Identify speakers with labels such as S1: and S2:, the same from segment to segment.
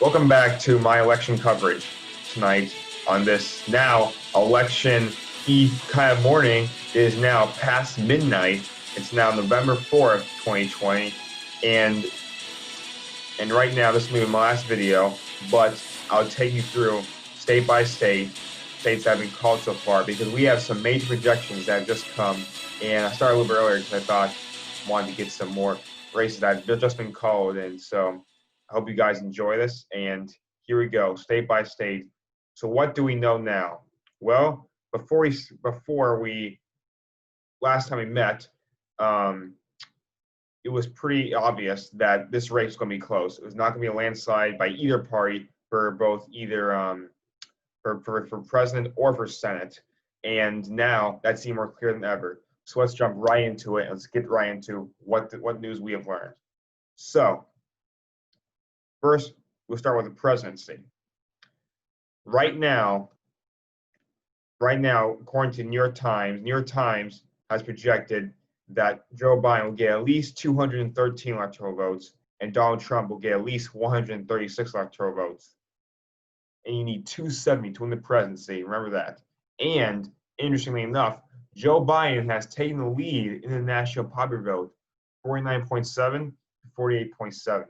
S1: Welcome back to my election coverage tonight on this now election eve kind of morning. It is now past midnight. It's now November 4th, 2020. And right now, this will be my last video, but I'll take you through state by state, states that have been called so far, because we have some major projections that have just come. And I started a little bit earlier because I thought I wanted to get some more races that have just been called. And so I hope you guys enjoy this. And here we go, state by state. So what do we know now? Well, before we last time we met, it was pretty obvious that this race was going to be close. It was not going to be a landslide by either party for both either for president or for Senate. And now that seems more clear than ever. So let's jump right into it. Let's get right into what news we have learned. So first, we'll start with the presidency. Right now, according to New York Times has projected that Joe Biden will get at least 213 electoral votes and Donald Trump will get at least 136 electoral votes. And you need 270 to win the presidency. Remember that. And interestingly enough, Joe Biden has taken the lead in the national popular vote, 49.7 to 48.7.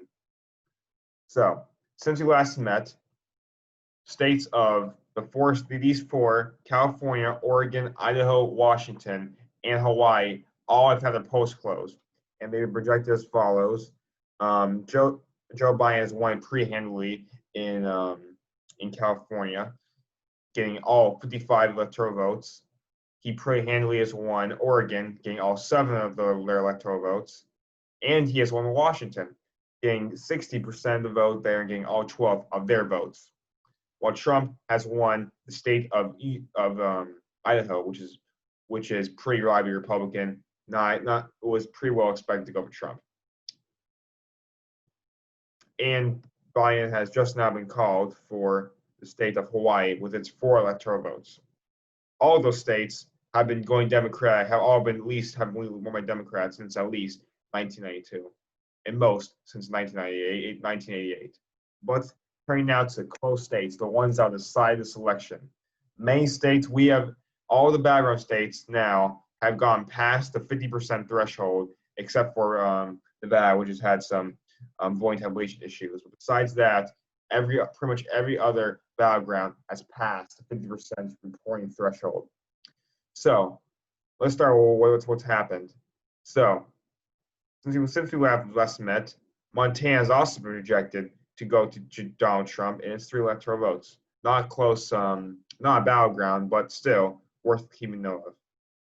S1: So, since we last met, states of these four, California, Oregon, Idaho, Washington, and Hawaii, all have had their polls closed. And they were projected as follows. Joe Biden has won pretty handily in California, getting all 55 electoral votes. He pretty handily has won Oregon, getting all 7 of their electoral votes. And he has won Washington, getting 60% of the vote there and getting all 12 of their votes. While Trump has won the state of Idaho, which is pretty reliably Republican. It was pretty well expected to go for Trump. And Biden has just now been called for the state of Hawaii with its 4 electoral votes. All of those states have been going Democrat, have been won by Democrats since at least 1992, and most since 1988. But turning now to close states, the ones that decide this election. Many states, we have all the background states now have gone past the 50% threshold, except for Nevada, which has had some voting tabulation issues. But besides that, pretty much every other battleground has passed the 50% reporting threshold. So let's start with what's happened. So since we have last met, Montana has also been rejected to go to Donald Trump, and it's 3 electoral votes. Not close, not a battleground, but still worth keeping note of.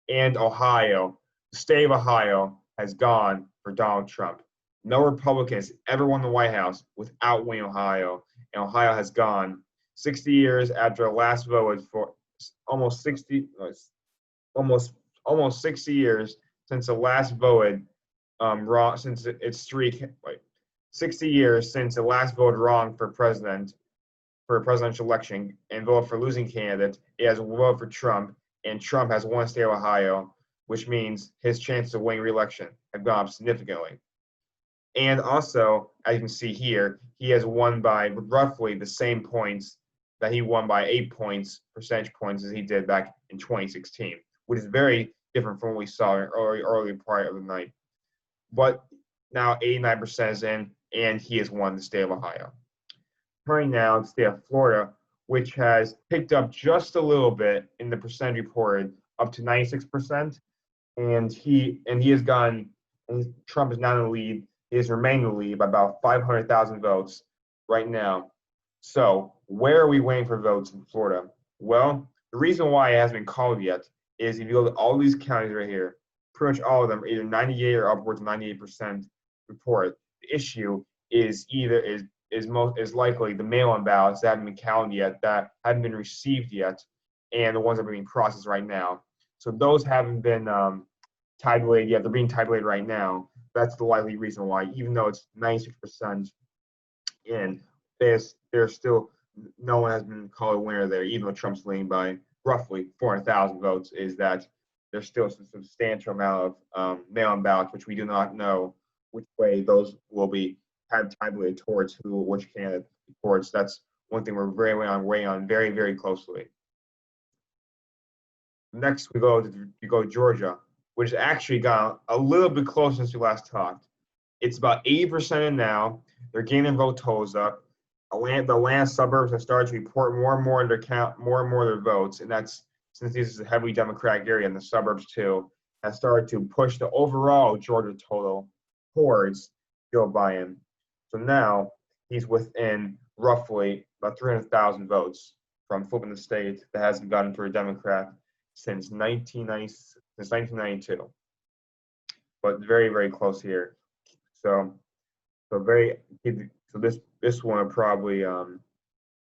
S1: And Ohio, the state of Ohio has gone for Donald Trump. No Republican has ever won the White House without winning Ohio, and Ohio has gone 60 years after the last vote for almost 60 years since the last voted wrong, since it's 60 years since the last voted wrong for a presidential election and voted for losing candidate. It has voted for Trump, and Trump has won the state of Ohio, which means his chances of winning re-election have gone up significantly. And also, as you can see here, he has won by roughly the same points that he won by 8 percentage points as he did back in 2016, which is very different from what we saw in early part of the night. But now 89% is in, and he has won the state of Ohio. Turning now to the state of Florida, which has picked up just a little bit in the percentage reported, up to 96%, and Trump is now in the lead. He has remained in the lead by about 500,000 votes right now. So where are we waiting for votes in Florida? Well, the reason why it hasn't been called yet is if you look at all these counties right here, pretty much all of them are either 98 or upwards of 98% reported. The issue is likely the mail-in ballots that haven't been counted yet, that haven't been received yet, and the ones that are being processed right now. So those haven't been tabulated yet. They're being tabulated right now. That's the likely reason why, even though it's 96% in, there's still no one has been called a winner there, even though Trump's leading by roughly 400,000 votes, is that there's still a substantial amount of mail-in ballots, which we do not know which way those will be tabulated towards which candidate reports. That's one thing we're very weighing on very, very closely. Next, we go to Georgia, which actually got a little bit closer since we last talked. It's about 80% in now. They're gaining vote totals up. The Atlanta suburbs have started to report more and more their count, more and more of their votes, and that's since this is a heavily Democratic area, and the suburbs too has started to push the overall Georgia total towards Joe Biden. So now he's within roughly about 300,000 votes from flipping the state that hasn't gotten for a Democrat since 1992. But very, very close here. So this one will probably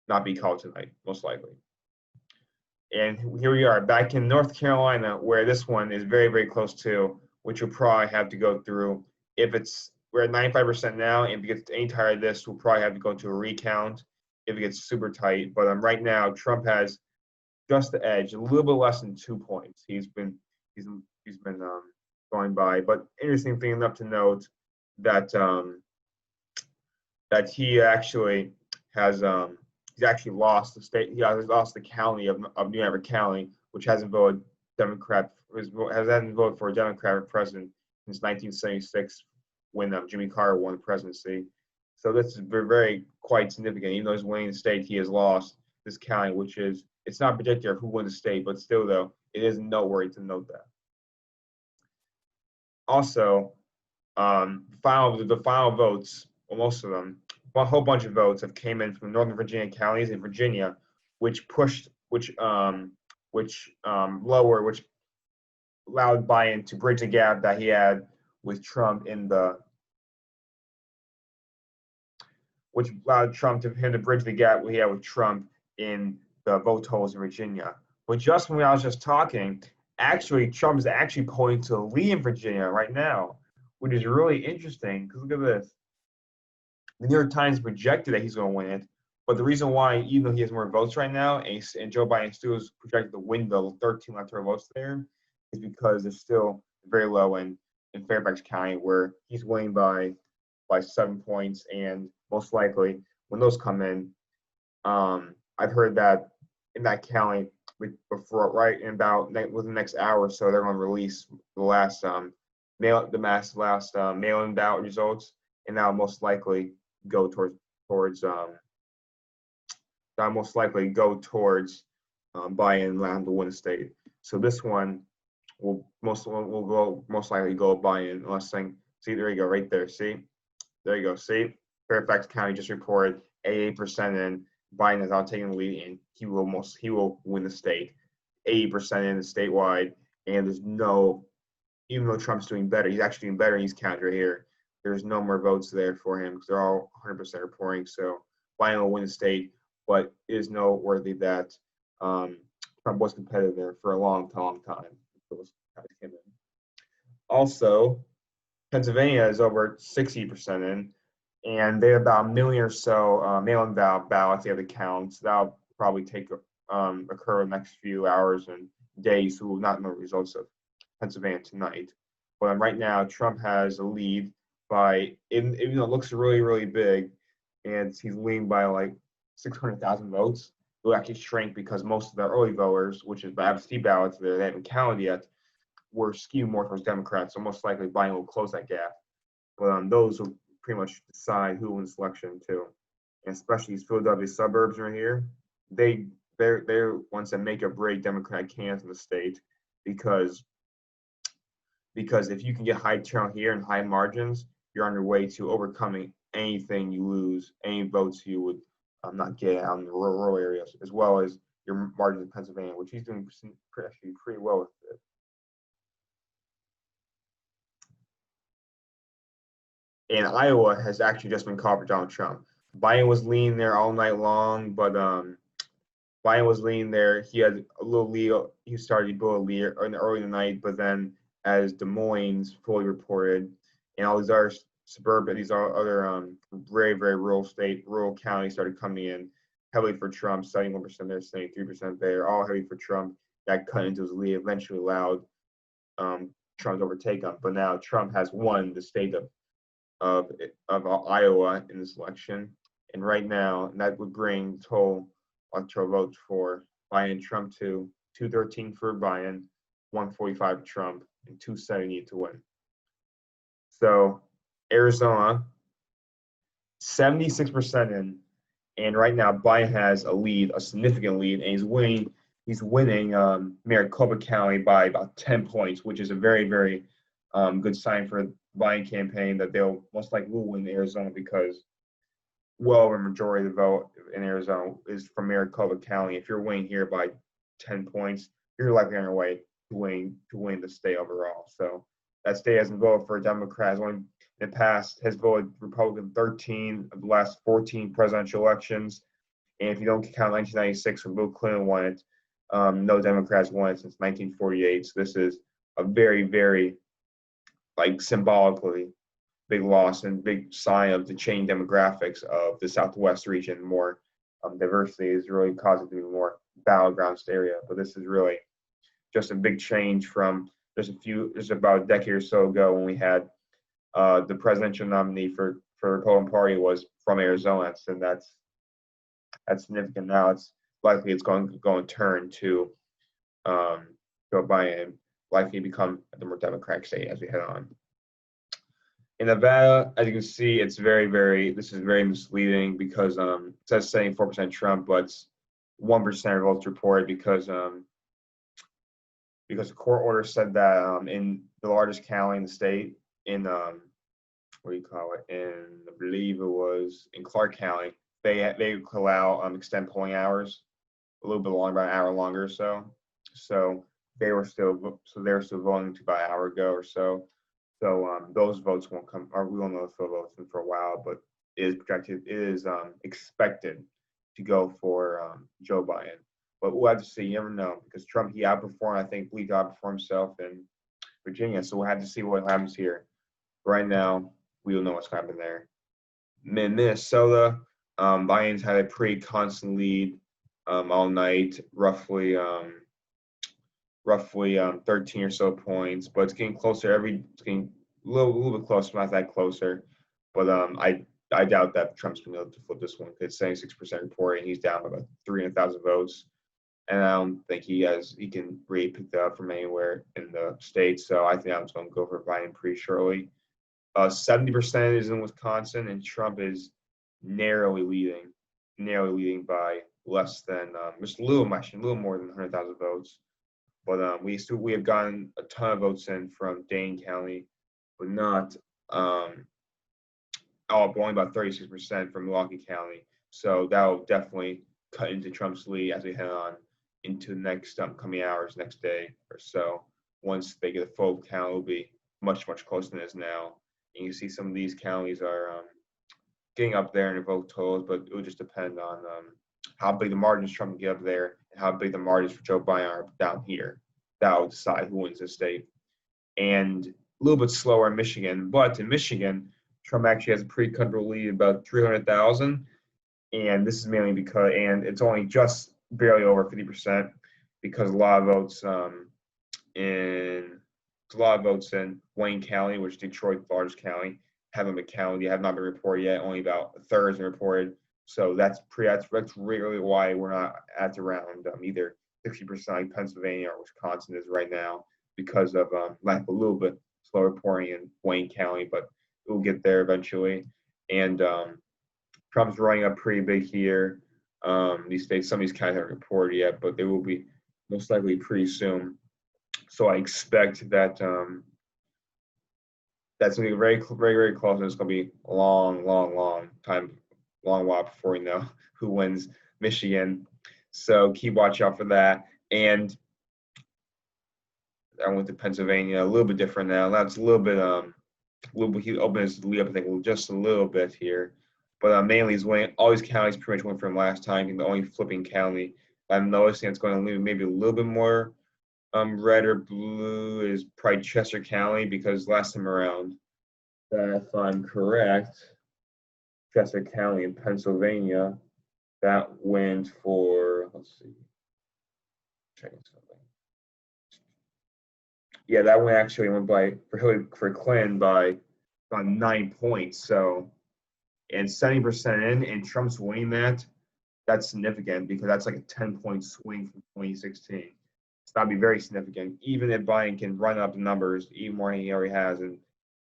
S1: not be called tonight, most likely. And here we are back in North Carolina, where this one is very, very close to, which we'll probably have to go through. We're at 95% now, and if it gets any tighter this, we'll probably have to go to a recount if it gets super tight. But right now, Trump has just the edge, a little bit less than 2 points. He's been going by. But interesting thing enough to note that that he actually has he's actually lost the state. He has lost the county of New Hampshire County, which hasn't voted Democrat, hasn't voted for a Democratic president since 1976 when Jimmy Carter won the presidency. So this is very, very quite significant. Even though he's winning the state, he has lost this county, which is, it's not predictive of who wins the state, but still though, it is noteworthy to note that. Also, the final votes, well, most of them, a whole bunch of votes have came in from Northern Virginia counties in Virginia, which allowed Biden to bridge the gap that he had with Trump which allowed him to bridge the gap we had with Trump in the vote totals in Virginia. But just when I was just talking, actually Trump is actually polling to lead in Virginia right now, which is really interesting because look at this. The New York Times projected that he's going to win it, but the reason why, even though he has more votes right now, and Joe Biden still is projected to win the 13 electoral votes there, is because they're still very low in Fairfax County, where he's winning by 7 points, and most likely when those come in, I've heard that in that county within the next hour or so, they're going to release the last mail-in ballot results, and that'll most likely go towards Biden allowing to win the state. So this one will most likely go Biden unless saying, see, there you go, right there. See, there you go. See, Fairfax County just reported 88% in. Biden is out taking the lead, and he will win the state, 80% in the statewide. And there's even though Trump's doing better, he's actually doing better in these counties right here. There's no more votes there for him because they're all 100% reporting. So Biden will win the state, but it is noteworthy that Trump was competitive there for a long time. Also, Pennsylvania is over 60% in, and they have about 1 million or so mail-in ballots they have to count. So that'll probably occur in the next few hours and days. So we'll not know the results of Pennsylvania tonight. But right now, Trump has a lead by, even though it looks really, really big, and he's leading by like 600,000 votes, it will actually shrink because most of the early voters, which is by absentee ballots that they haven't counted yet, were skewed more towards Democrats. So most likely Biden will close that gap. But those will pretty much decide who wins the election too. And especially these Philadelphia suburbs right here, they're ones that make or break Democratic candidates in the state because if you can get high turnout here and high margins, you're on your way to overcoming anything you lose, any votes you would not get out in the rural areas, as well as your margins in Pennsylvania, which he's doing actually pretty well with it. And Iowa has actually just been called for Donald Trump. Biden was leaning there all night long, but Biden was leaning there. He had a little lead. He started to build a lead early in the night, but then as Des Moines fully reported, and all these other other very, very rural counties started coming in heavily for Trump, 71% there, 73% there, all heavy for Trump. That cut into his lead, eventually allowed Trump to overtake him. But now Trump has won the state of Iowa in this election, And right now, that would bring total electoral votes for Biden Trump to 213 for Biden, 145 Trump, and 270 to win. So Arizona, 76% in, and right now Biden has a lead, a significant lead, and he's winning Maricopa County by about 10 points, which is a very, very good sign for the Biden campaign that they'll most likely will win Arizona because well over a majority of the vote in Arizona is from Maricopa County. If you're winning here by 10 points, you're likely on your way to win the state overall. So that state hasn't voted for Democrats. Only in the past has voted Republican 13 of the last 14 presidential elections. And if you don't count 1996 when Bill Clinton won it, no Democrats won it since 1948. So this is a very, very symbolically big loss and big sign of the changing demographics of the Southwest region. More diversity is really causing it to be more battleground area. But this is really just a big change from just about a decade or so ago when we had the presidential nominee for the Republican Party was from Arizona, and that's significant. Now it's likely it's going to turn to Joe Biden, likely become the more Democratic state as we head on. In Nevada, as you can see, it's this is very misleading because it says 74% Trump, but 1% of votes reported because the court order said that in the largest county in the state, in I believe it was in Clark County, they allow extend polling hours a little bit longer, about an hour longer or so. So they were still voting to about an hour ago or so. So those votes won't come, or we won't know the votes for a while, but it is expected to go for Joe Biden. But we'll have to see. You never know because Trump, he outperformed, I think, believed to outperform himself in Virginia. So we'll have to see what happens here. Right now, we don't know what's happening there. In Minnesota, Biden's had a pretty constant lead all night, roughly 13 or so points, but it's getting closer. It's getting a little bit closer, not that closer. But I doubt that Trump's going to be able to flip this one because 76% reporting, he's down by about 300,000 votes, and I don't think he can really pick that up from anywhere in the state. So I think I'm just going to go for Biden pretty shortly. 70% is in Wisconsin, and Trump is narrowly leading by less than just a little more than 100,000 votes. But we have gotten a ton of votes in from Dane County, but not only about 36% from Milwaukee County. So that will definitely cut into Trump's lead as we head on into the next coming hours, next day or so. Once they get a full count, it will be much, much closer than it is now. And you see some of these counties are getting up there in the vote totals, but it would just depend on how big the margins Trump can get up there and how big the margins for Joe Biden are down here. That will decide who wins the state. And a little bit slower in Michigan, but in Michigan, Trump actually has a pretty comfortable lead, about 300,000. And this is mainly because, and it's only just barely over 50% because a lot of votes in Wayne County, which is Detroit's largest county, haven't not been reported yet. Only about a third has been reported. So that's really why we're not at around either 60% like Pennsylvania or Wisconsin is right now because of lack of a little bit slow reporting in Wayne County, but it will get there eventually. And Trump's running up pretty big here. These states, some of these counties haven't reported yet, but they will be most likely pretty soon. So I expect that that's going to be very, very, very close, and it's going to be a long while before we know who wins Michigan. So keep watch out for that. And I went to Pennsylvania, a little bit different now. That's a little bit he opened his lead up, I think, just a little bit here. But mainly he's winning. All these counties pretty much went from last time. And the only flipping county I'm noticing it's going to leave maybe a little bit more red or blue is probably Chester County because last time around, if I'm correct, Chester County in Pennsylvania, that went for, let's see, checking something. Yeah, that one actually went for Clinton by about 9 points. So and 70% in, and Trump's winning that, that's significant because that's like a 10-point swing from 2016. So that'd be very significant. Even if Biden can run up the numbers even more than he already has in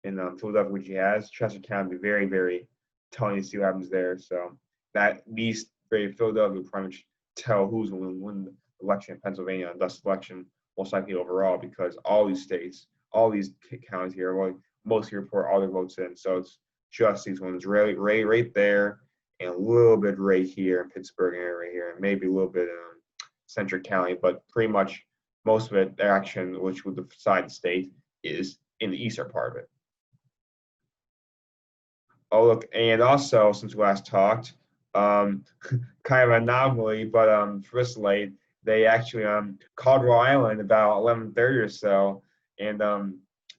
S1: Philadelphia, which he has, Chester County would be very, very telling to see what happens there. So that at least Philadelphia will pretty much tell who's going to win the election in Pennsylvania, and thus election most likely overall, because all these states, all these counties here, well, mostly report all their votes in. So it's just these ones right there, and a little bit right here in Pittsburgh area right here, and maybe a little bit in Central County, but pretty much most of it, the action which would decide the state, is in the eastern part of it. Oh, look, and also since we last talked, kind of an anomaly, but for this late, they actually called Rhode Island about 11:30 or so, and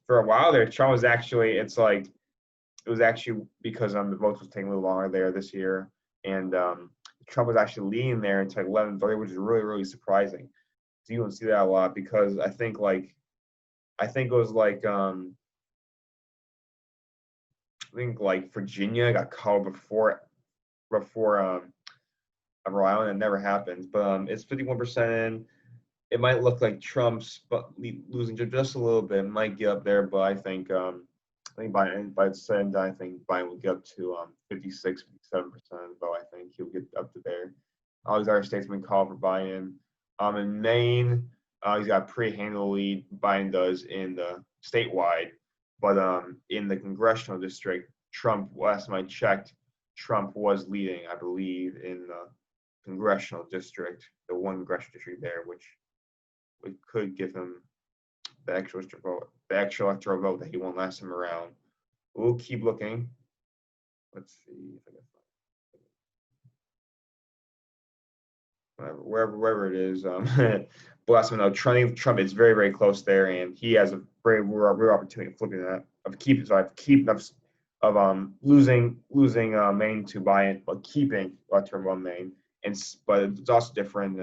S1: for a while there, Trump was actually, it's like, it was actually because the votes was taking a little longer there this year, and Trump was actually leading there until 11:30, which is really, really surprising. So you don't see that a lot because I think it was like I think like Virginia got called before Rhode Island. It never happens, but it's 51% in. It might look like Trump's but losing just a little bit. It might get up there, but I think Biden, by the end, I think Biden will get up to 56, 57%. Though I think he'll get up to there. All these other states have been called for Biden. In Maine, he's got a pretty handle lead. Biden does in the statewide, but in the congressional district, Trump, last time I checked, Trump was leading, I believe, in the congressional district, the one congressional district there, which could give him the extra electoral vote that he won last time around. We'll keep looking. Let's see if I can find wherever it is. But last one, Trump is very, very close there, and he has a very real opportunity of flipping that, of losing Maine to Biden, but keeping electoral vote in Maine. But it's also different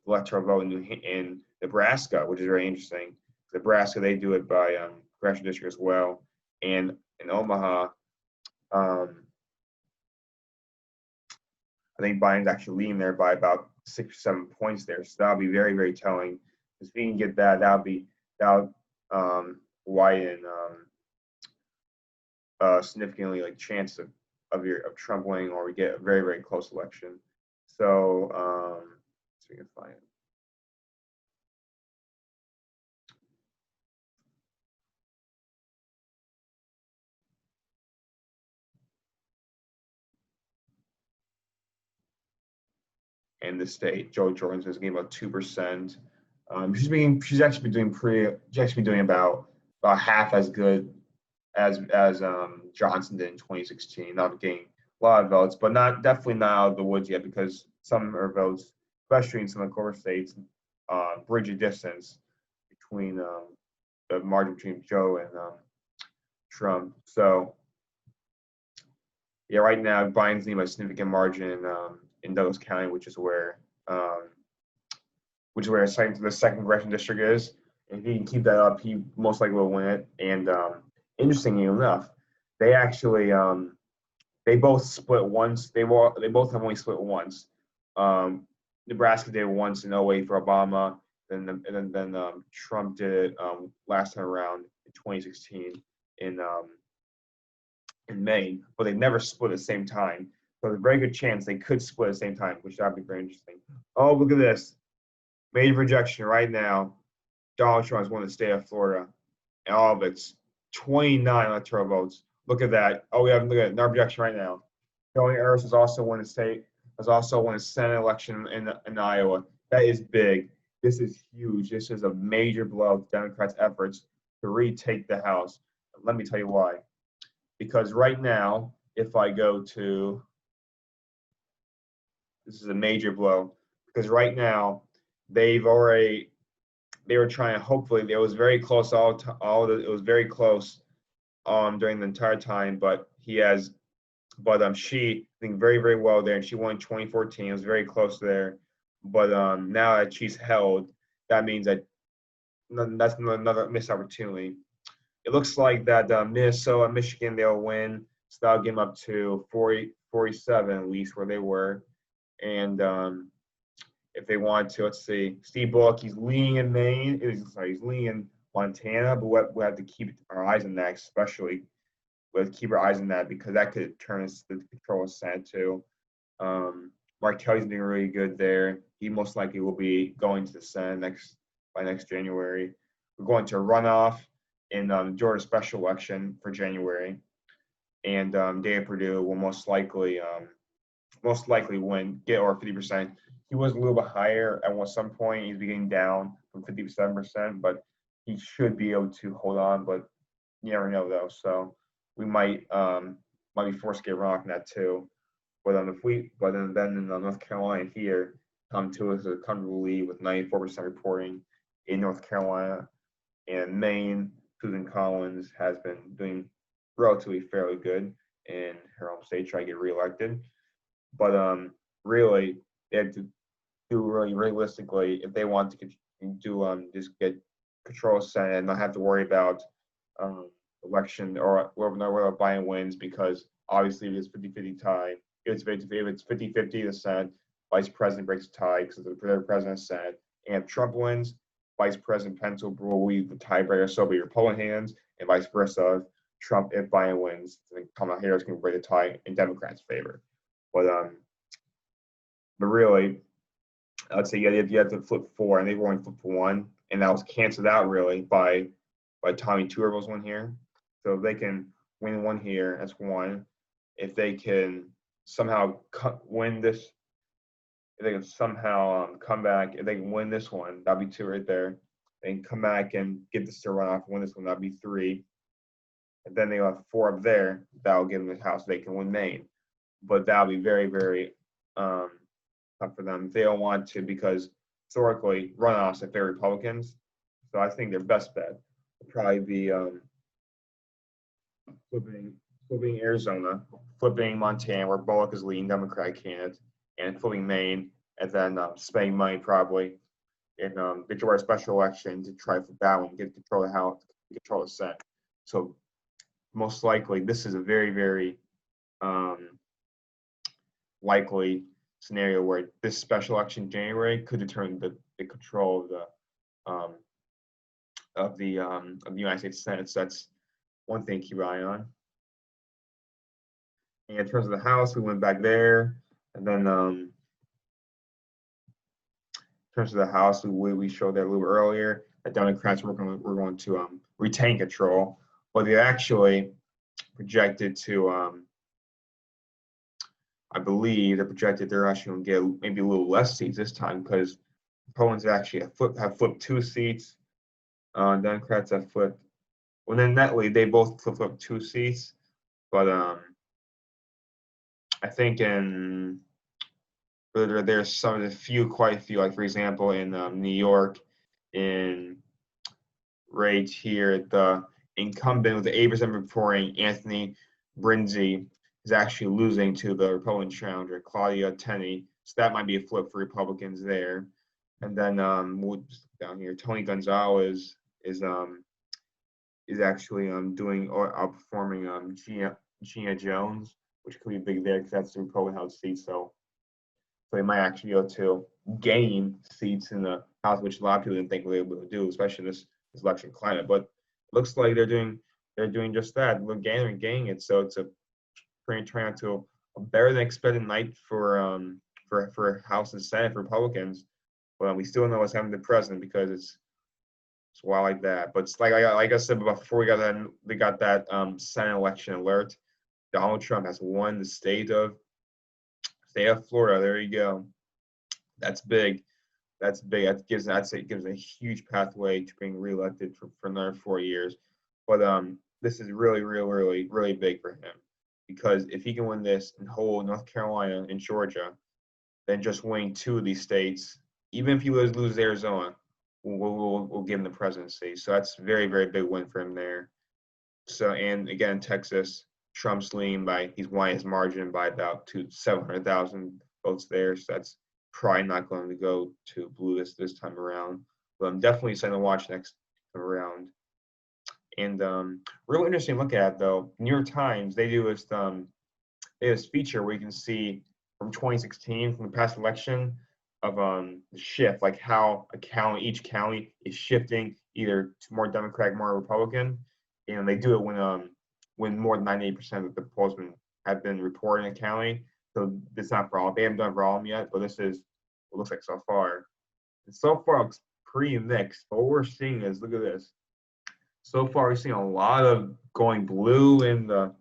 S1: electoral vote in Nebraska, which is very interesting. Nebraska, they do it by congressional district as well, and in Omaha, I think Biden's actually leading there by about 6 or 7 points there. So that'll be very, very telling. If we can get that, that'll widen significantly like chance of Trump winning, or we get a very, very close election. So we can find it. In the state, Joe Jordan's getting about 2%. She's actually been doing about half as good as Johnson did in 2016. Not getting a lot of votes, but definitely not out of the woods yet, because some of her votes, especially in some of the core states, bridge a distance between the margin between Joe and Trump. So yeah, right now Biden's leading by a significant margin in Douglas County, which is where the second congressional district is. If he can keep that up, he most likely will win it. And interestingly enough, they actually they both split once. They both have only split once. Nebraska did it once in 08 for Obama, then Trump did it last time around in 2016 in Maine, but they never split at the same time. So there's a very good chance they could split at the same time, which would be very interesting. Oh, look at this. Major projection right now. Donald Trump has won the state of Florida, and all of its 29 electoral votes. Look at that. Oh, look at it. Our projection right now. Tony Harris has also won a Senate election in Iowa. That is big. This is huge. This is a major blow to Democrats' efforts to retake the House. Let me tell you why. Because right now, if I go to, this is a major blow, because right now they were trying to, hopefully, it was very close it was very close during the entire time, but she I think very, very well there, and she won in 2014. It was very close there, but now that she's held, that means that that's another missed opportunity. It looks like that Minnesota, Michigan, they'll win. So that'll get them up to 40, 47 at least where they were. And if they want to, let's see, Steve Bullock, he's leaning in Maine. He's leaning in Montana, but we have to keep our eyes on that, especially. We have to keep our eyes on that because that could turn us to the control of Senate too. Mark Kelly's doing really good there. He most likely will be going to the Senate by next January. We're going to a runoff in Georgia special election for January, and Dave Perdue will most likely win, get over 50%. He was a little bit higher at some point. He's getting down from 57%, but he should be able to hold on. But you never know though. So we might be forced to get runoff in that too. But then in North Carolina here, Tom Tillis is a comfortable lead with 94% reporting in North Carolina, and Maine, Susan Collins has been doing relatively fairly good in her home state, trying to get reelected. But really, they have to do really realistically if they want to do just get control of Senate and not have to worry about election or whether Biden wins, because obviously it's 50-50 tie. If it's 50-50, the Senate, Vice President breaks the tie because the President said, and if Trump wins, Vice President Pence will be the tiebreaker, so it'll be Republican hands, and vice versa. Trump, if Biden wins, then Kamala Harris can break the tie in Democrats' favor. But really, I'd say you have to flip 4, and they were only flip 1, and that was canceled out really by Tommy Tuberville's one here. So if they can win one here, that's 1. If they can somehow win this, if they can somehow come back, if they can win this one, that'd be 2 right there. They can come back and get this to run off, win this one, that'd be 3. And then they have 4 up there. That'll give them the House. They can win Maine, but that'll be very, very tough for them if they don't want to, because historically runoffs are favor Republicans. So I think their best bet would probably be flipping Arizona, flipping Montana, where Bullock is leading Democratic candidate, and flipping Maine, and then spending money probably in the Georgia special election to try for that one, get control of the House, control of the Senate. So most likely, this is a very, very likely scenario where this special election in January could determine the control of the United States Senate. So that's one thing to keep an eye on. And in terms of the House, we went back there, and then in terms of the House, we showed that a little earlier that Democrats were going to retain control, but they actually projected to I believe they're actually going to get maybe a little less seats this time, because Republicans actually have flipped 2 seats. Democrats have flipped. Well, then netly they both flipped 2 seats, but I think there's quite a few, like for example in New York, in right here, the incumbent with the 8% reporting, Anthony Brinzi, is actually losing to the Republican challenger, Claudia Tenney. So that might be a flip for Republicans there. And then down here, Tony Gonzalez is actually outperforming Gina Jones, which could be big there because that's the Republican House seat. So they might actually be able to gain seats in the House, which a lot of people didn't think they would be able to do, especially in this election climate. But it looks like they're doing just that. They're gaining it. So it's turning out to a better than expected night for House and Senate for Republicans. But we still know what's happening to the president, because it's wild like that. But it's like I said before, we got that Senate election alert. Donald Trump has won the state of Florida. There you go. That's big. That gives a huge pathway to being reelected for another 4 years. But this is really, really, really, really big for him, because if he can win this and hold North Carolina and Georgia, then just winning 2 of these states, even if he loses Arizona, we'll give him the presidency. So that's a very, very big win for him there. So, and again, Texas, Trump's leading he's winning his margin by about 700,000 votes there. So that's probably not going to go to blue this time around. But I'm definitely excited to watch next time around. And really interesting to look at though. New York Times, they do this feature where you can see from 2016 from the past election of the shift, like how each county is shifting either to more Democratic, more Republican, and they do it when more than 98% of the polls have been reported in a county. So it's not for all. They haven't done it for all of them yet, but this is what it looks like so far. And so far, it's pretty mixed. But what we're seeing is, look at this. So far, we're seeing a lot of going blue in the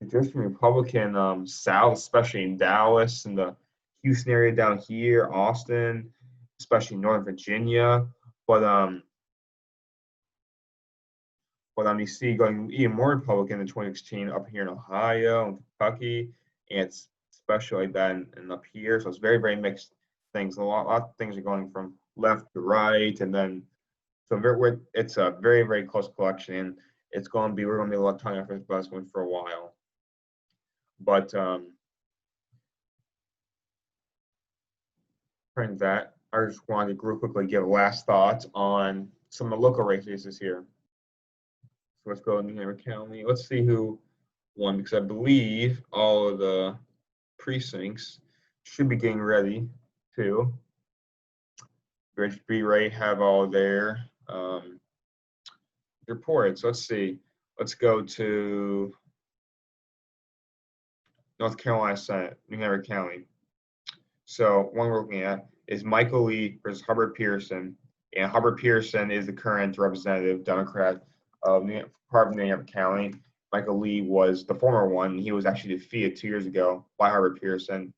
S1: just Republican South, especially in Dallas and the Houston area down here, Austin, especially Northern Virginia. But you see going even more Republican in 2016 up here in Ohio and Kentucky, and it's especially like that and up here. So it's very, very mixed things. A lot of things are going from left to right, and then it's a very, very close collection, and we're going to be a lot of time after this bus going for a while. But turning that, I just wanted to real quickly give last thoughts on some of the local races here. So let's go to New Hampshire County. Let's see who won, because I believe all of the precincts should be getting ready to. Be ready, have all their reported. So let's see. Let's go to North Carolina Senate, New Hampshire County. So one we're looking at is Michael Lee versus Hubbard Pearson. And Hubbard Pearson is the current representative Democrat of part of New Hampshire County. Michael Lee was the former one. He was actually defeated 2 years ago by Hubbard Pearson.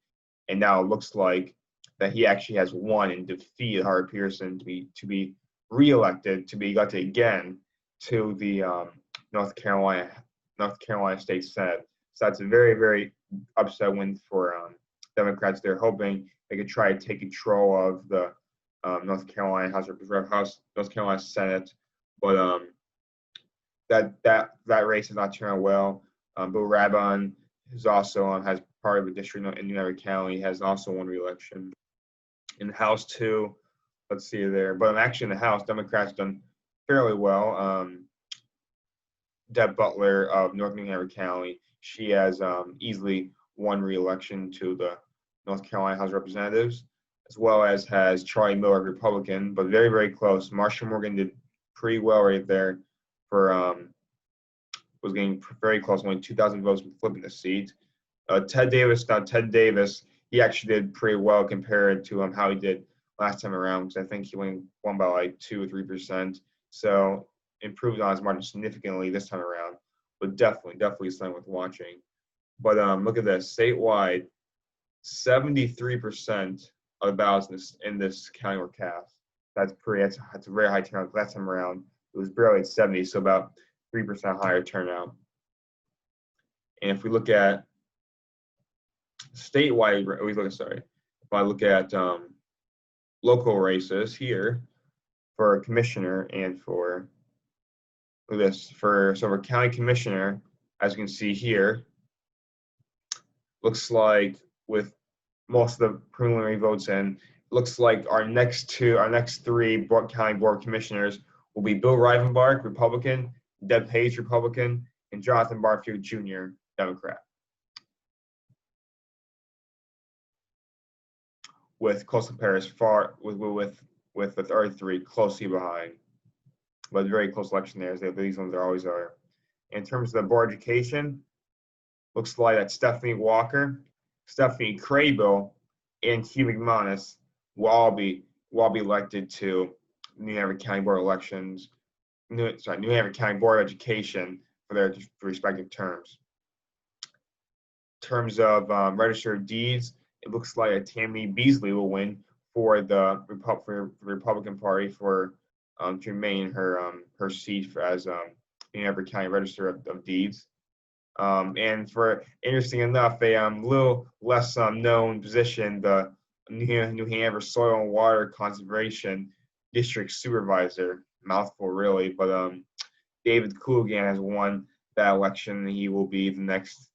S1: And now it looks like that he actually has won and defeated Hubbard Pearson to be reelected, to be elected again to the North Carolina State Senate. So that's a very, very upset win for Democrats. They're hoping they could try to take control of the North Carolina North Carolina Senate, but that race has not turned out well. Bill Rabon, who's also has part of a district in New Hampshire County, has also won re-election. In the House too, let's see there. But actually in the House, Democrats done fairly well. Deb Butler of North New Hampshire County, she has easily won re-election to the North Carolina House of Representatives, as well as has Charlie Miller, Republican, but very, very close. Marsha Morgan did pretty well right there was getting very close, only 2,000 votes from flipping the seat. Ted Davis, he actually did pretty well compared to how he did last time around, because I think he won by like 2 or 3%. So improved on his margin significantly this time around, but definitely something worth watching. But look at this, statewide, 73% of the ballots in this county were cast. That's a very high turnout. Last time around, it was barely at 70, so about 3% higher turnout. And if we look at statewide, if I look at local races here for commissioner and for county commissioner, as you can see here, looks like with most of the preliminary votes in, looks like our next three county board commissioners will be Bill Rivenbark, Republican, Deb Page, Republican, and Jonathan Barfield Jr., Democrat. With Coastal Paris with the other three closely behind. But very close election there. These ones always are. In terms of the board of education, looks like that Stephanie Walker, Stephanie Crable, and Hugh McManus will all be elected to New Hampshire County Board of Elections, New Hampshire County Board of Education for their respective terms. In terms of registered deeds, it looks like Tammy Beasley will win for the Republican Party to remain her seat as New Hampshire County Register of Deeds. And for interesting enough, a little less known position, the New Hampshire Soil and Water Conservation District Supervisor, mouthful really, but David Cooligan has won that election. He will be the next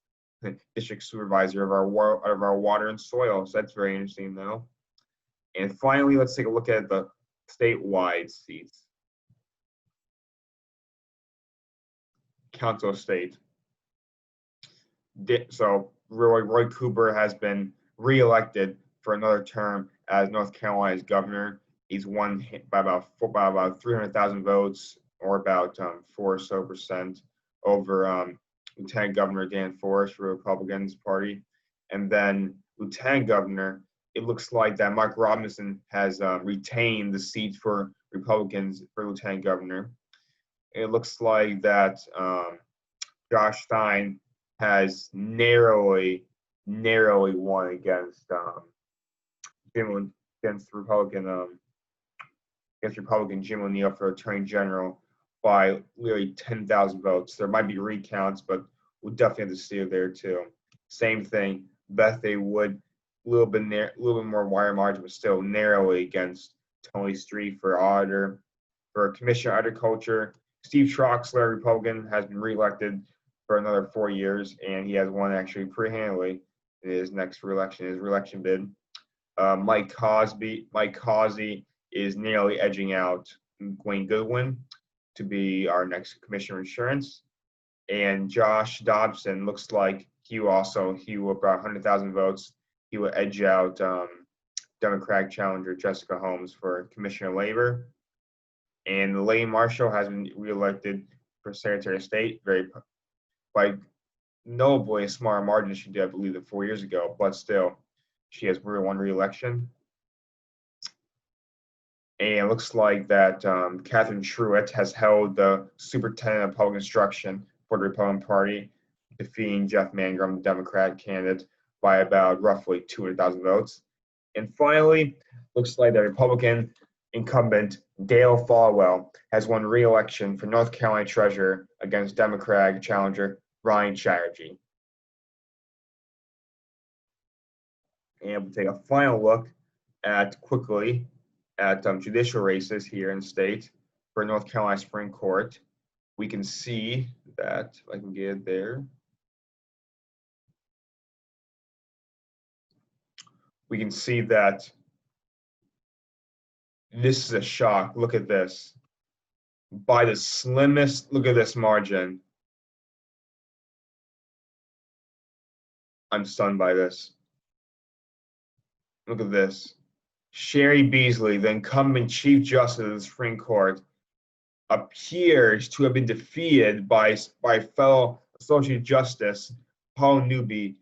S1: district supervisor of our water and soil. So that's very interesting though. And finally, let's take a look at the statewide seats. council state. So Roy Cooper has been reelected for another term as North Carolina's governor. He's won by about 300,000 votes, or about 4 or so percent, over Lieutenant Governor Dan Forest for the Republicans Party. And then Lieutenant Governor, it looks like that Mark Robinson has retained the seat for Republicans for Lieutenant Governor. It looks like that Josh Stein has narrowly won against Republican Jim O'Neill for Attorney General by nearly 10,000 votes. There might be recounts, but we'll definitely have to see it there too. Same thing, Bethany Wood, a little bit more wire margin, but still narrowly against Tony Street for auditor. For Commissioner of Agriculture, Steve Troxler, Republican, has been reelected for another 4 years, and he has won actually pretty handily in his reelection bid. Mike Causey is nearly edging out Wayne Goodwin to be our next Commissioner of Insurance. And Josh Dobson looks like he will about 100,000 votes. He will edge out Democratic challenger Jessica Holmes for Commissioner of Labor. And Elaine Marshall has been reelected for Secretary of State, by notably a smaller margin she did, I believe, 4 years ago, but still, she has won re-election. And it looks like that Catherine Truitt has held the Superintendent of Public Instruction for the Republican Party, defeating Jeff Mangrum, the Democrat candidate, by about roughly 200,000 votes. And finally, looks like the Republican incumbent Dale Folwell has won re-election for North Carolina Treasurer against Democratic challenger Ryan Chatterjee. And we'll take a final look quickly at judicial races here in the state for North Carolina Supreme Court. We can see that, if I can get it there. We can see that this is a shock. Look at this. By the slimmest, look at this margin. I'm stunned by this. Look at this. Sherry Beasley, the incumbent Chief Justice of the Supreme Court, appears to have been defeated by fellow Associate Justice Paul Newby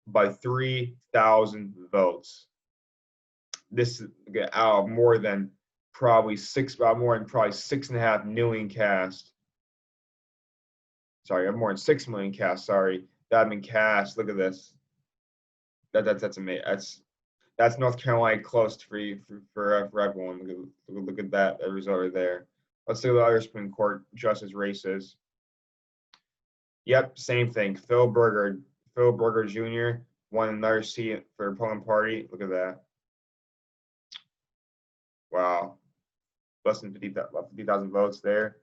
S1: by 3,000 votes. This is out of more than probably 6.5 million cast. Sorry, more than 6 million cast. Sorry, that have been cast. Look at this. That's amazing. That's North Carolina close for everyone. Look at that result right there. Let's see the other Supreme Court justice races. Yep, same thing. Phil Berger Jr. won another seat for the Republican Party. Look at that. Wow. Less than 50,000 votes there.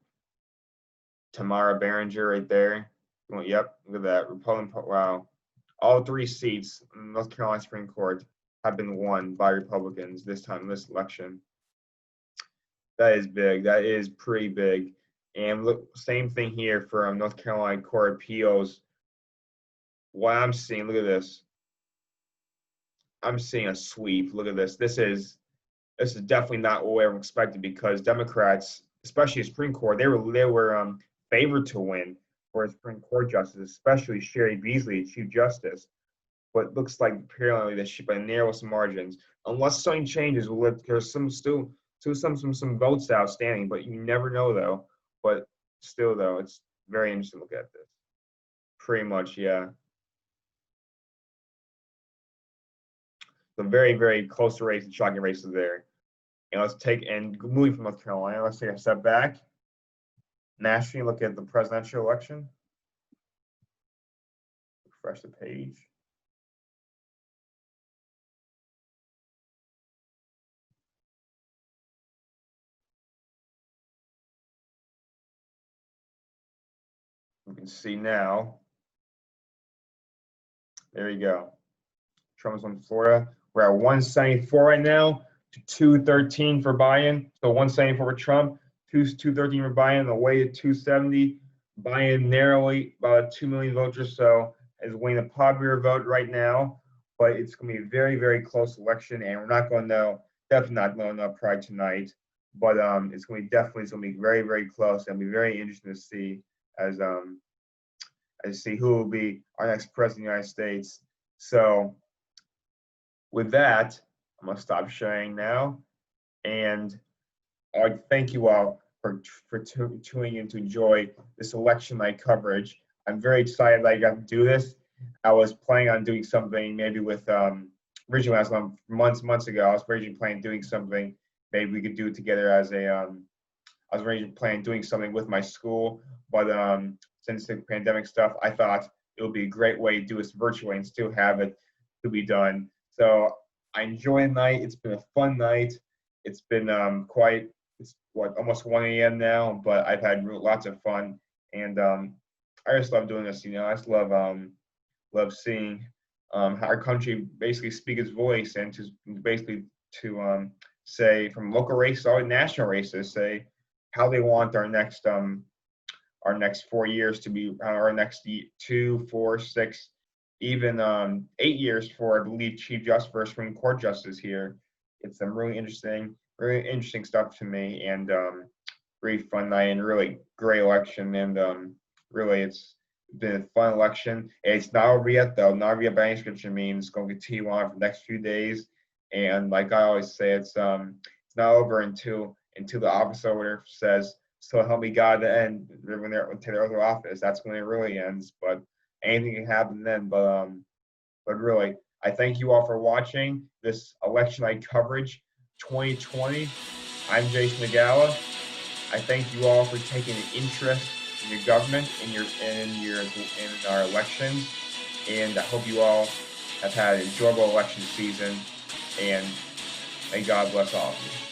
S1: Tamara Behringer right there. Yep, look at that. Republican. Wow. All 3 seats in the North Carolina Supreme Court have been won by Republicans this time in this election. That is big. That is pretty big. And look, same thing here for North Carolina Court of Appeals. What I'm seeing, look at this. I'm seeing a sweep. Look at this. This is definitely not what we ever expected, because Democrats, especially the Supreme Court, they were favored to win for a Supreme Court justice, especially Sherry Beasley, Chief Justice. But it looks like apparently that by narrowest margins, unless something changes, there's some votes outstanding, but you never know though. But still though, it's very interesting to look at this. Pretty much, yeah. So very, very close to race and shocking races there. And moving from North Carolina, let's take a step back. Nationally, look at the presidential election. Refresh the page. You can see now. There you go. Trump's won Florida. We're at 174 right now to 213 for Biden. So 174 for Trump, 213 for Biden, the way to 270 Biden narrowly, about 2 million votes or so, is winning the popular vote right now, but it's going to be a very, very close election, and we're not going to know, definitely not going to know prior tonight, but it's going to be definitely, it's going to be very, very close, and it'll be very interesting to see as see who will be our next president of the United States. So with that, I'm going to stop sharing now, and I thank you all for tuning in to enjoy this election night coverage. I'm very excited that I got to do this. I was planning on doing something maybe with originally I was on months ago. I was originally planning doing something. Maybe we could do it together as a. I was originally planning doing something with my school, but since the pandemic stuff, I thought it would be a great way to do this virtually and still have it to be done. So I enjoyed the night. It's been a fun night. It's been quite it's what almost 1 a.m. now, but I've had lots of fun, and I just love doing this. I just love seeing how our country basically speak its voice and to basically to say from local races all to national races, say how they want our next 4 years to be, our next 2, 4, 6, even 8 years for, I believe, Chief Justice for Supreme Court Justice here. It's some really interesting stuff to me, and really fun night and really great election. And really, it's been a fun election. It's not over yet, though. Not over yet by any stretch of means. It's going to continue on for the next few days. And like I always say, it's not over until the office order says, "So help me God," to end when they're to their other office. That's when it really ends. But anything can happen then. But really, I thank you all for watching this election night coverage 2020. I'm Jason Nagala. I thank you all for taking an interest in your government, in our elections, and I hope you all have had an enjoyable election season. And may God bless all of you.